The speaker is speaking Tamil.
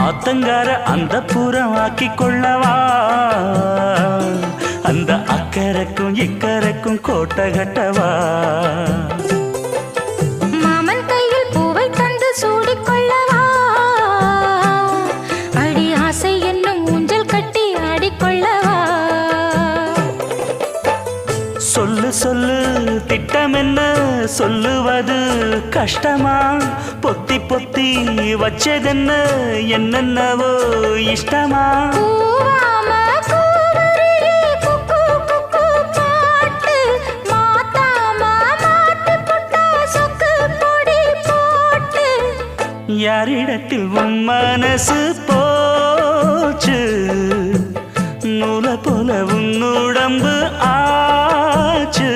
ஆத்தங்கார அந்த புறம் ஆக்கி கொள்ளவா அந்த அக்கறைக்கும் இக்கரைக்கும் கோட்டை கட்டவா மாமன் கையில் பூவை தந்து சூடிக்கொள்ளவா அடி ஆசை என்னும் ஊஞ்சல் கட்டி ஆடிக்கொள்ளவா சொல்லு சொல்லு திட்டம் என்ன சொல்லுவது கஷ்டமா பொத்தி பொத்தி வச்சதென்ன என்னென்னவோ இஷ்டமா யாரிடத்தில் உன் மனசு போச்சு நூலை போல உன் உடம்பு ஆச்சு